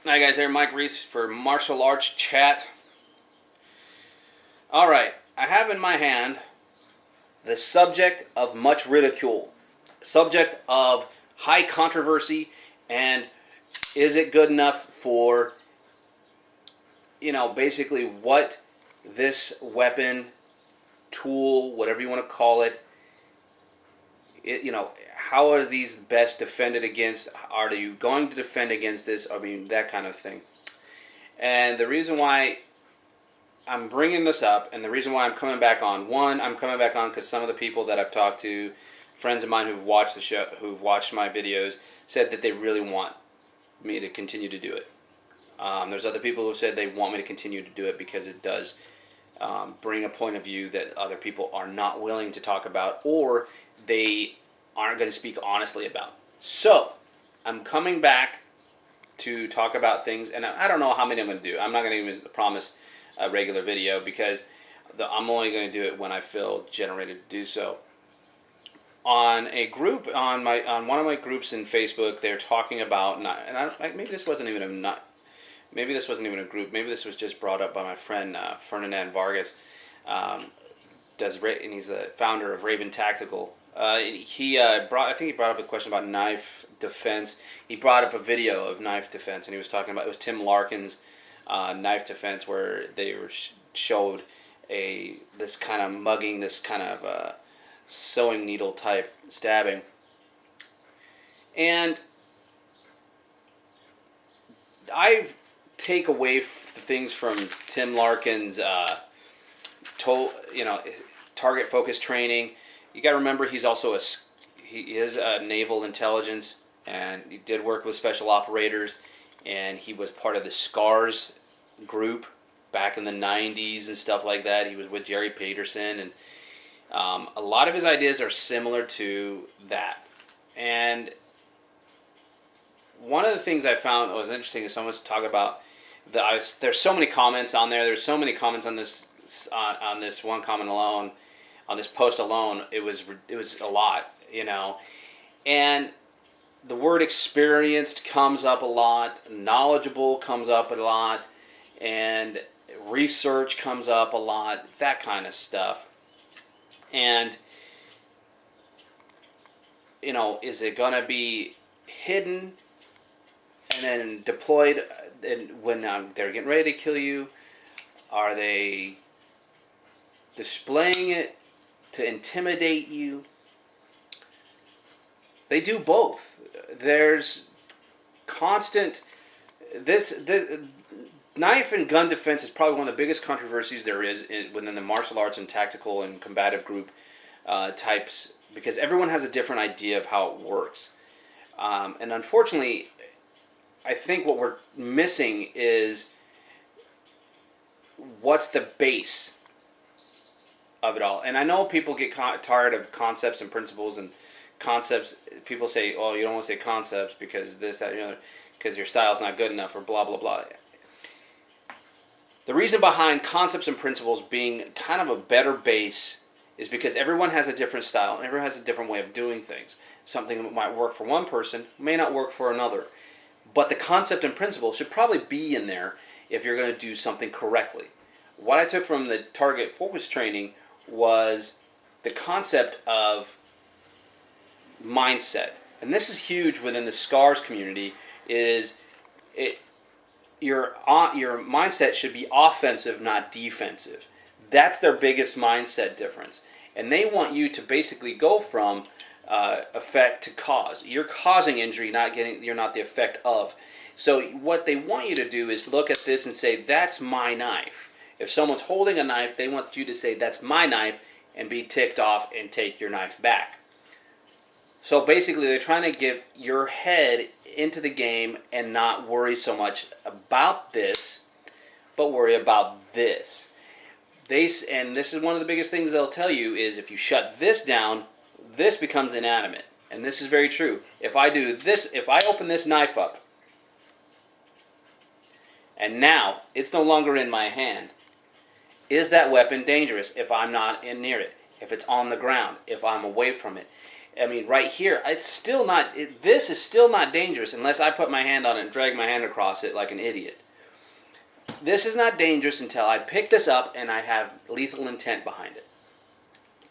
Hi guys, here Mike Reese for Martial Arts Chat. Alright, I have in my hand the subject of much ridicule, subject of high controversy, and is it good enough for, basically what this weapon, tool, whatever you want to call it, how are these best defended against? Are you going to defend against this? I mean, that kind of thing. And the reason why I'm bringing this up, and the reason why I'm coming back on, one, I'm coming back on because some of the people that I've talked to, friends of mine who've watched the show, who've watched my videos, said that they really want me to continue to do it. There's other people who said they want me to continue to do it because it does bring a point of view that other people are not willing to talk about, or they aren't going to speak honestly about. So, I'm coming back to talk about things, and I don't know how many I'm going to do. I'm not going to even promise a regular video because I'm only going to do it when I feel generated to do so. On a group, on one of my groups in Facebook, they're talking about, maybe this wasn't even a group. Maybe this was just brought up by my friend Ferdinand Vargas. And he's a founder of Raven Tactical. I think he brought up a question about knife defense. He brought up a video of knife defense, and he was talking about, it was Tim Larkin's knife defense, where they showed this kind of mugging, this kind of sewing needle type stabbing, and I take away the things from Tim Larkin's target focus training. You got to remember, he is a naval intelligence, and he did work with special operators, and he was part of the SCARS group back in the 90s and stuff like that. He was with Jerry Peterson, and a lot of his ideas are similar to that. And one of the things I found was interesting is someone's talk about there's so many comments on there. There's so many comments on this one comment alone. On this post alone, it was a lot, and the word experienced comes up a lot, knowledgeable comes up a lot, and research comes up a lot, that kind of stuff. And, is it going to be hidden and then deployed when they're getting ready to kill you? Are they displaying it to intimidate you? They do both. There's constant this knife and gun defense is probably one of the biggest controversies there is within the martial arts and tactical and combative group types, because everyone has a different idea of how it works. And unfortunately, I think what we're missing is what's the base of it all. And I know people get tired of concepts and principles and concepts. People say, "Oh, you don't want to say concepts because this, that, because your style's not good enough," or blah blah blah. The reason behind concepts and principles being kind of a better base is because everyone has a different style and everyone has a different way of doing things. Something that might work for one person may not work for another. But the concept and principle should probably be in there if you're going to do something correctly. What I took from the target focus training was the concept of mindset. And this is huge within the SCARS community, your mindset should be offensive, not defensive. That's their biggest mindset difference. And they want you to basically go from effect to cause. You're causing injury, you're not the effect of. So what they want you to do is look at this and say, that's my knife. If someone's holding a knife, they want you to say, that's my knife, and be ticked off and take your knife back. So basically, they're trying to get your head into the game and not worry so much about this, but worry about this. And this is one of the biggest things they'll tell you is if you shut this down, this becomes inanimate. And this is very true. If I do this, if I open this knife up, and now it's no longer in my hand, is that weapon dangerous if I'm not near it? If it's on the ground? If I'm away from it? I mean, right here, it's still not. This is still not dangerous unless I put my hand on it and drag my hand across it like an idiot. This is not dangerous until I pick this up and I have lethal intent behind it.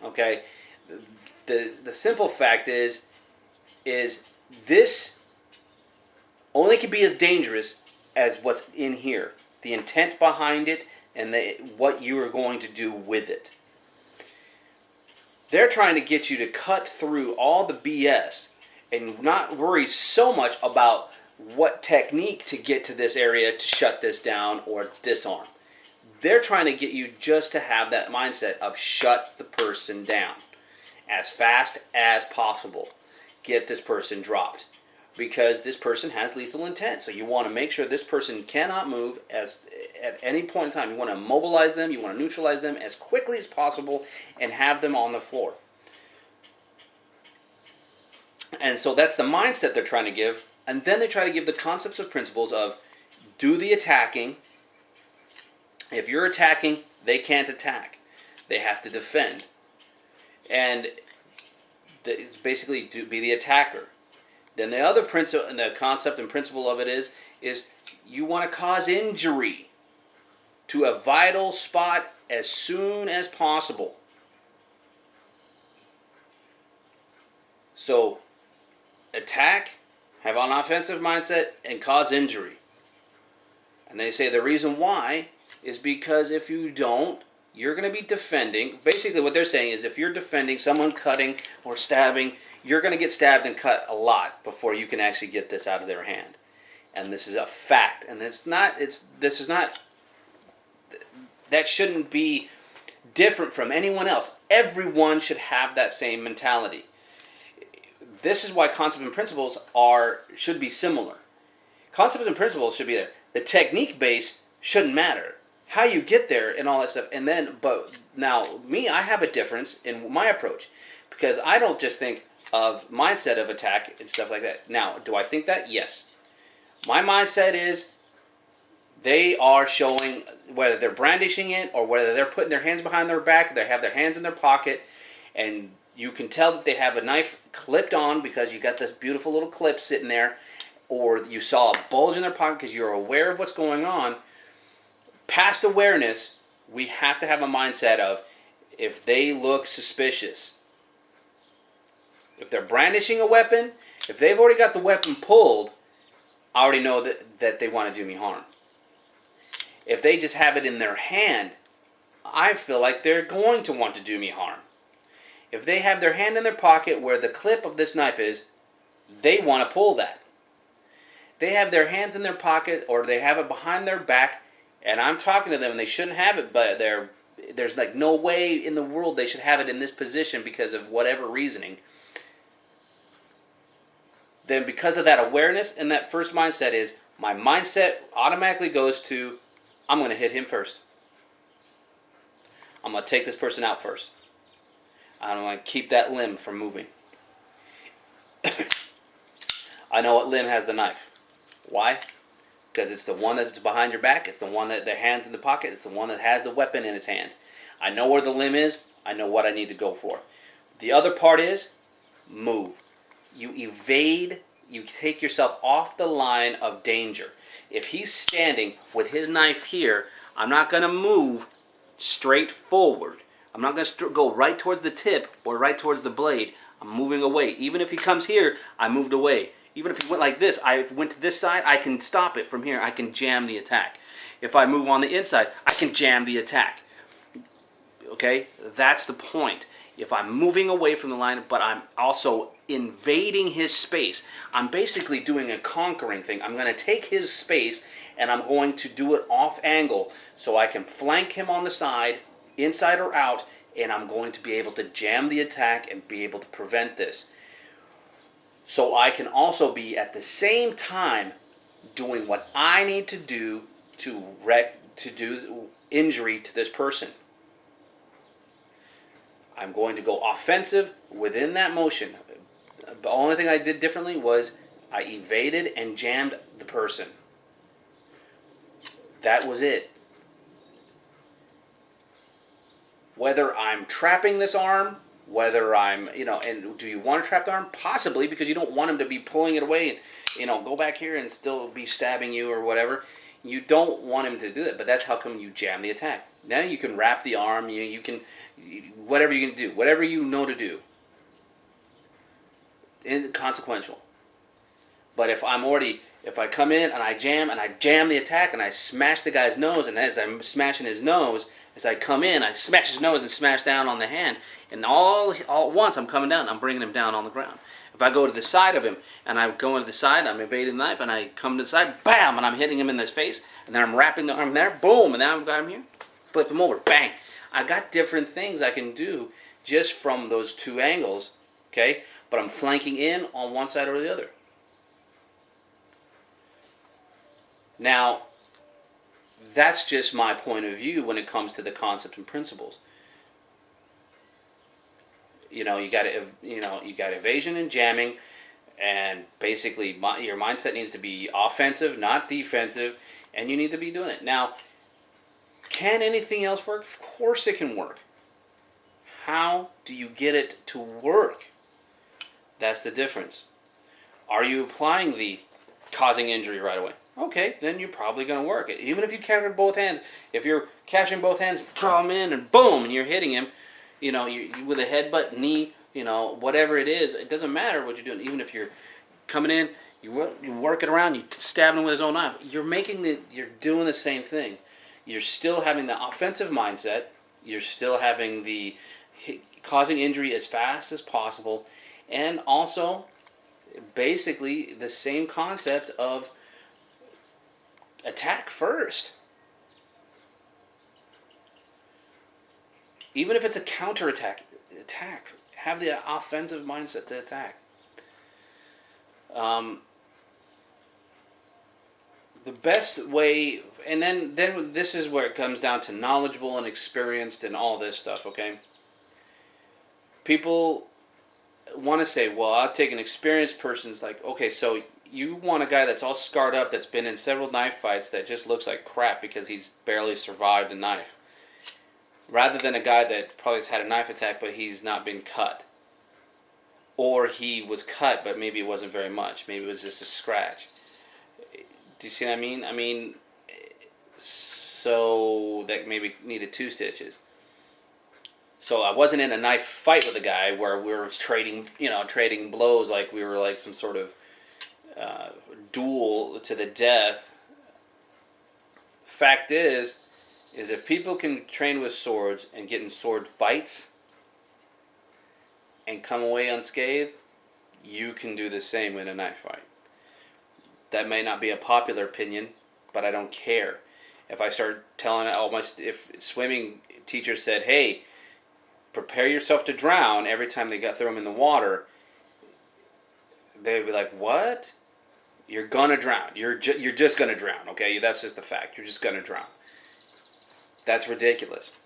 Okay, the simple fact is this only can be as dangerous as what's in here, the intent behind it, and what you are going to do with it. They're trying to get you to cut through all the BS and not worry so much about what technique to get to this area to shut this down or disarm. They're trying to get you just to have that mindset of shut the person down as fast as possible. Get this person dropped because this person has lethal intent. So you want to make sure this person cannot move at any point in time. You want to immobilize them. You want to neutralize them as quickly as possible and have them on the floor. And so that's the mindset they're trying to give. And then they try to give the concepts and principles of do the attacking. If you're attacking, they can't attack. They have to defend. And it's basically be the attacker. Then the other principle and the concept and principle of it is you want to cause injury to a vital spot as soon as possible. So attack, have an offensive mindset, and cause injury. And they say the reason why is because if you don't, you're going to be defending. Basically what they're saying is if you're defending someone cutting or stabbing, you're going to get stabbed and cut a lot before you can actually get this out of their hand. And this is a fact. And that shouldn't be different from anyone else. Everyone should have that same mentality. This is why concepts and principles should be similar. Concepts and principles should be there. The technique base shouldn't matter. How you get there and all that stuff. But now, I have a difference in my approach. Because I don't just think of mindset of attack and stuff like that. Now, do I think that? Yes. My mindset is they are showing, whether they're brandishing it or whether they're putting their hands behind their back, they have their hands in their pocket, and you can tell that they have a knife clipped on because you got this beautiful little clip sitting there, or you saw a bulge in their pocket because you're aware of what's going on. Past awareness, we have to have a mindset of if they look suspicious, if they're brandishing a weapon, if they've already got the weapon pulled, I already know that they want to do me harm. If they just have it in their hand, I feel like they're going to want to do me harm. If they have their hand in their pocket where the clip of this knife is, they want to pull that. They have their hands in their pocket or they have it behind their back, and I'm talking to them and they shouldn't have it, but there's like no way in the world they should have it in this position because of whatever reasoning. Then because of that awareness and that first mindset is, my mindset automatically goes to, I'm going to hit him first. I'm going to take this person out first. I'm going to keep that limb from moving. I know what limb has the knife. Why? Because it's the one that's behind your back. It's the one that their hand's in the pocket. It's the one that has the weapon in its hand. I know where the limb is. I know what I need to go for. The other part is move. You evade. You take yourself off the line of danger. If he's standing with his knife here, I'm not going to move straight forward. I'm not going to go right towards the tip or right towards the blade. I'm moving away. Even if he comes here, I moved away. Even if he went like this, I went to this side, I can stop it from here. I can jam the attack. If I move on the inside, I can jam the attack. Okay? That's the point. If I'm moving away from the line, but I'm also invading his space, I'm basically doing a conquering thing. I'm going to take his space and I'm going to do it off angle so I can flank him on the side, inside or out, and I'm going to be able to jam the attack and be able to prevent this. So I can also be at the same time doing what I need to do to do injury to this person. I'm going to go offensive within that motion. The only thing I did differently was I evaded and jammed the person. That was it. Whether I'm trapping this arm whether I'm, and do you want to trap the arm? Possibly, because you don't want him to be pulling it away and, go back here and still be stabbing you or whatever. You don't want him to do that, but that's how come you jam the attack. Now you can wrap the arm, you can, whatever you can do, whatever you know to do. Inconsequential. But if I come in and I jam the attack and I smash the guy's nose, and as I'm smashing his nose, as I come in, I smash his nose and smash down on the hand, and all at once I'm coming down, I'm bringing him down on the ground. If I go to the side of him, and I go into the side, I'm evading the knife, and I come to the side, bam, and I'm hitting him in his face, and then I'm wrapping the arm there, boom, and now I've got him here, flip him over, bang. I got different things I can do just from those two angles, okay? But I'm flanking in on one side or the other. Now, that's just my point of view when it comes to the concepts and principles. You got evasion and jamming, and basically your mindset needs to be offensive, not defensive, and you need to be doing it. Now, can anything else work? Of course it can work. How do you get it to work? That's the difference. Are you applying the causing injury right away? Okay, then you're probably going to work it. Even if you capture both hands, if you're capturing both hands, draw them in, and boom, and you're hitting him, you with a headbutt, knee, whatever it is, it doesn't matter what you're doing. Even if you're coming in, you work it around, you stab him with his own knife, you're doing the same thing. You're still having the offensive mindset. You're still having the causing injury as fast as possible, and also basically the same concept of attack first. Even if it's a counterattack, attack. Have the offensive mindset to attack. The best way, and then this is where it comes down to knowledgeable and experienced and all this stuff, okay? People want to say, well, I'll take an experienced person's like, okay, so you want a guy that's all scarred up, that's been in several knife fights, that just looks like crap because he's barely survived a knife. Rather than a guy that probably has had a knife attack but he's not been cut. Or he was cut but maybe it wasn't very much. Maybe it was just a scratch. Do you see what I mean? I mean, so that maybe needed 2 stitches. So I wasn't in a knife fight with a guy where we were trading blows like we were like some sort of duel to the death. Fact is if people can train with swords and get in sword fights and come away unscathed, you can do the same in a knife fight. That may not be a popular opinion, but I don't care. If I start telling if swimming teachers said, hey, prepare yourself to drown every time they throw them in the water, they'd be like, what? You're gonna drown. You're just gonna drown, okay? That's just a fact. You're just gonna drown. That's ridiculous.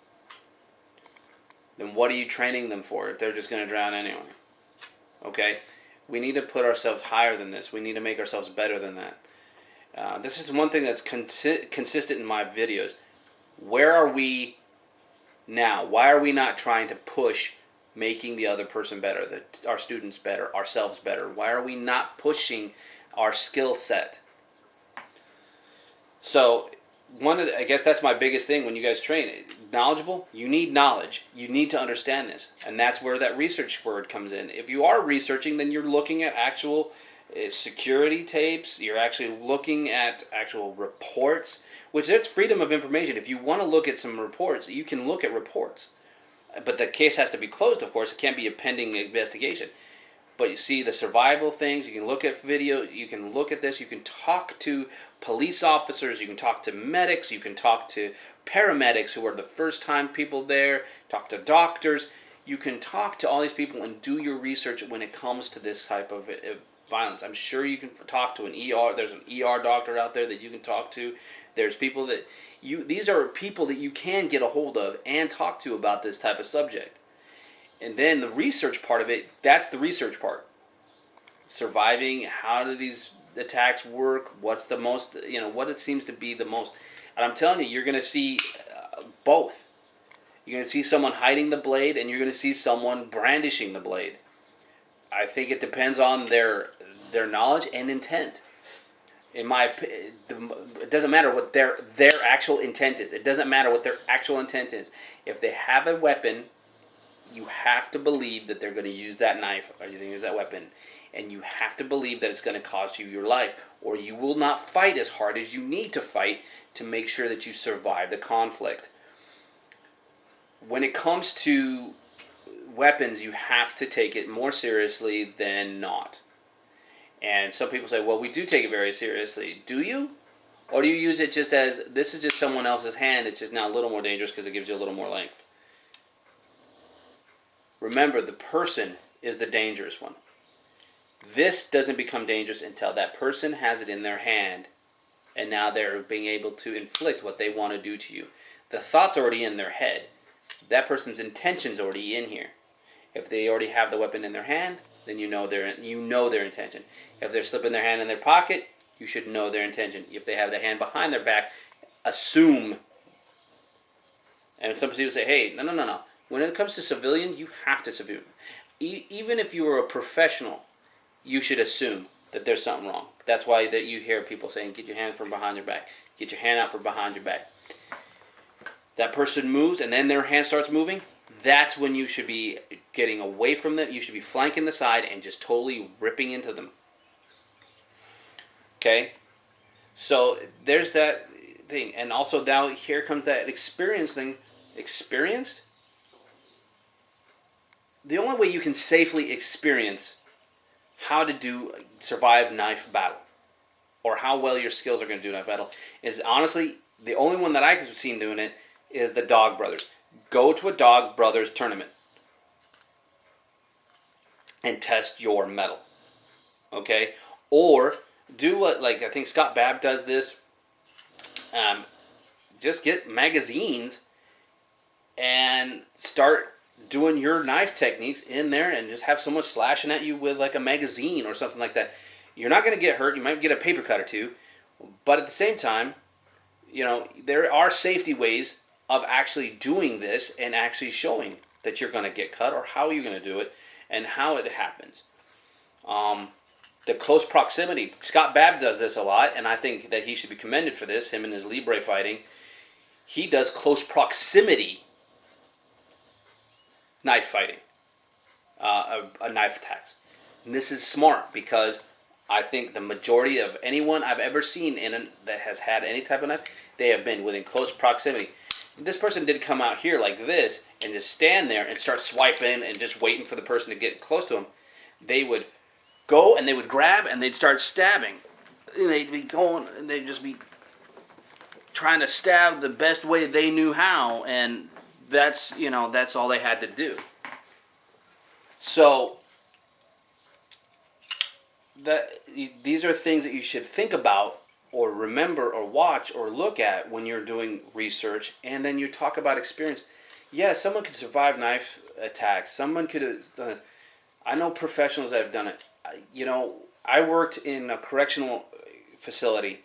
Then what are you training them for if they're just gonna drown anyway? Okay? We need to put ourselves higher than this. We need to make ourselves better than that. This is one thing that's consistent in my videos. Where are we now? Why are we not trying to push making the other person better, our students better, ourselves better? Why are we not pushing our skill set? So I guess that's my biggest thing when you guys train. Knowledgeable, you need knowledge. You need to understand this. And that's where that research word comes in. If you are researching, then you're looking at actual security tapes. You're actually looking at actual reports, which that's freedom of information. If you want to look at some reports, you can look at reports. But the case has to be closed, of course. It can't be a pending investigation. But you see the survival things, you can look at video, you can look at this, you can talk to police officers, you can talk to medics, you can talk to paramedics who are the first time people there, talk to doctors. You can talk to all these people and do your research when it comes to this type of violence. I'm sure you can talk to an ER, there's an ER doctor out there that you can talk to. There's people that these are people that you can get a hold of and talk to about this type of subject. And then the research part of it, that's the research part. Surviving, how do these attacks work, what's the most, what it seems to be the most. And I'm telling you, you're going to see both. You're going to see someone hiding the blade, and you're going to see someone brandishing the blade. I think it depends on their knowledge and intent. It doesn't matter what their actual intent is. It doesn't matter what their actual intent is. If they have a weapon, you have to believe that they're going to use that knife or you're going to use that weapon, and you have to believe that it's going to cost you your life, or you will not fight as hard as you need to fight to make sure that you survive the conflict. When it comes to weapons, you have to take it more seriously than not. And some people say, well, we do take it very seriously. Do you? Or do you use it just as, this is just someone else's hand, it's just now a little more dangerous because it gives you a little more length? Remember, the person is the dangerous one. This doesn't become dangerous until that person has it in their hand, and now they're being able to inflict what they want to do to you. The thought's already in their head. That person's intention's already in here. If they already have the weapon in their hand, then you know their intention. If they're slipping their hand in their pocket, you should know their intention. If they have their hand behind their back, assume. And some people say, hey, no. When it comes to civilian, you have to assume. Even if you were a professional, you should assume that there's something wrong. That's why that you hear people saying, get your hand from behind your back. Get your hand out from behind your back. That person moves, and then their hand starts moving. That's when you should be getting away from them. You should be flanking the side and just totally ripping into them. Okay? So there's that thing. And also now here comes that experience thing. Experienced? The only way you can safely experience how to survive knife battle, or how well your skills are going to do knife battle, is honestly, the only one that I've seen doing it is the Dog Brothers. Go to a Dog Brothers tournament and test your mettle. Okay? Or do what, like, I think Scott Babb does this. Just get magazines and start doing your knife techniques in there, and just have someone slashing at you with like a magazine or something like that. You're not going to get hurt. You might get a paper cut or two, but at the same time, you know, there are safety ways of actually doing this and actually showing that you're going to get cut, or how you're going to do it and how it happens. The close proximity. Scott Babb does this a lot, and I think that he should be commended for this, him and his Libre fighting. He does close proximity knife fighting, knife attacks. And this is smart, because I think the majority of anyone I've ever seen that has had any type of knife, they have been within close proximity. This person didn't come out here like this and just stand there and start swiping and just waiting for the person to get close to them. They would go and they would grab and they'd start stabbing. And they'd be going and they'd just be trying to stab the best way they knew how, and that's all they had to do. So these are things that you should think about, or remember, or watch, or look at when you're doing research. And then you talk about experience. Yeah, someone could survive knife attacks. Someone could have done this. I know professionals that have done it. I worked in a correctional facility,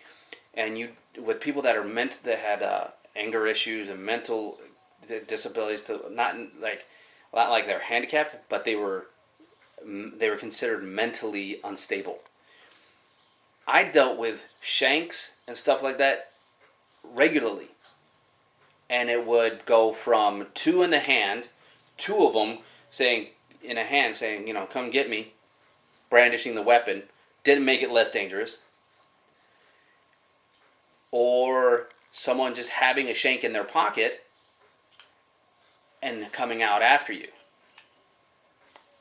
and with people that had anger issues and mental disabilities, not like they're handicapped, but they were considered mentally unstable. I dealt with shanks and stuff like that regularly, and it would go from two in the hand, two of them saying, come get me, brandishing the weapon, didn't make it less dangerous, or someone just having a shank in their pocket and coming out after you.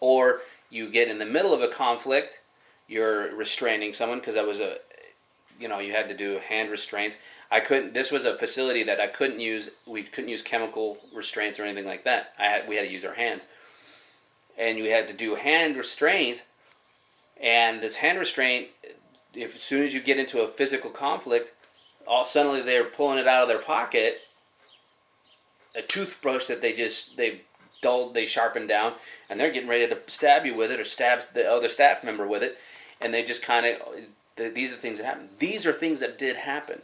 Or you get in the middle of a conflict, you're restraining someone, because that was you had to do hand restraints. This was a facility that I couldn't use. We couldn't use chemical restraints or anything like that. We had to use our hands. And you had to do hand restraint, and this hand restraint, as soon as you get into a physical conflict, suddenly they're pulling it out of their pocket, a toothbrush that they sharpened down, and they're getting ready to stab you with it, or stab the other staff member with it, and they just kind of, these are things that happen. These are things that did happen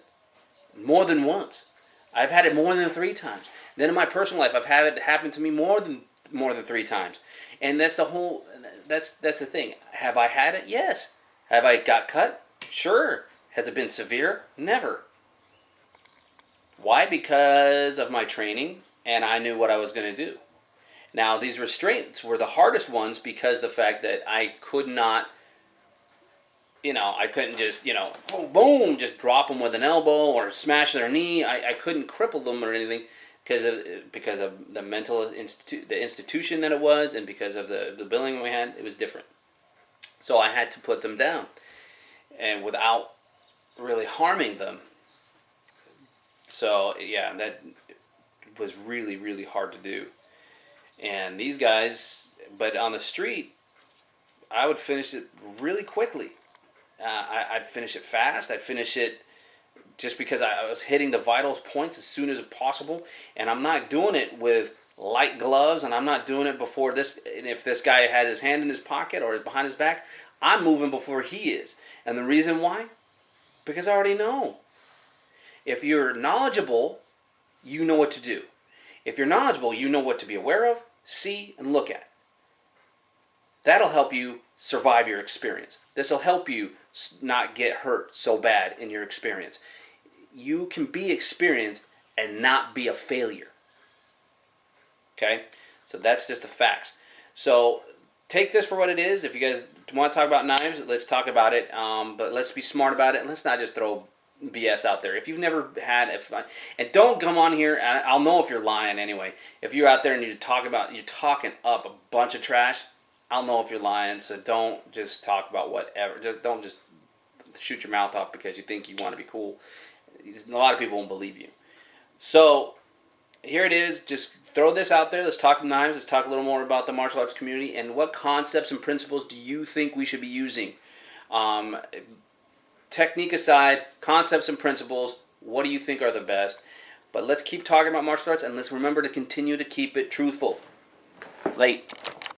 more than once. I've had it more than 3 times. Then in my personal life, I've had it happen to me more than 3 times, and that's the whole. That's the thing. Have I had it? Yes. Have I got cut? Sure. Has it been severe? Never. Why? Because of my training, and I knew what I was going to do. Now, these restraints were the hardest ones because the fact that I could not, I couldn't just, boom, just drop them with an elbow or smash their knee. I couldn't cripple them or anything because of the the institution that it was, and because of the billing we had. It was different. So I had to put them down, and without really harming them. So yeah, that was really, really hard to do. And these guys, but on the street, I would finish it really quickly. I'd finish it fast. I'd finish it just because I was hitting the vital points as soon as possible. And I'm not doing it with light gloves, and I'm not doing it before this. And if this guy had his hand in his pocket or behind his back, I'm moving before he is. And the reason why? Because I already know. If you're knowledgeable, you know what to do. If you're knowledgeable, you know what to be aware of, see, and look at. That'll help you survive your experience. This will help you not get hurt so bad in your experience. You can be experienced and not be a failure. Okay? So that's just the facts. So take this for what it is. If you guys want to talk about knives, let's talk about it. But let's be smart about it, and let's not just throw BS out there. If you've never had, and don't come on here, and I'll know if you're lying anyway. If you're out there and you're talking up a bunch of trash, I'll know if you're lying. So don't just talk about whatever. Don't just shoot your mouth off because you think you want to be cool. A lot of people won't believe you. So here it is. Just throw this out there. Let's talk knives. Let's talk a little more about the martial arts community and what concepts and principles do you think we should be using. Technique aside, concepts and principles, what do you think are the best? But let's keep talking about martial arts, and let's remember to continue to keep it truthful. Late.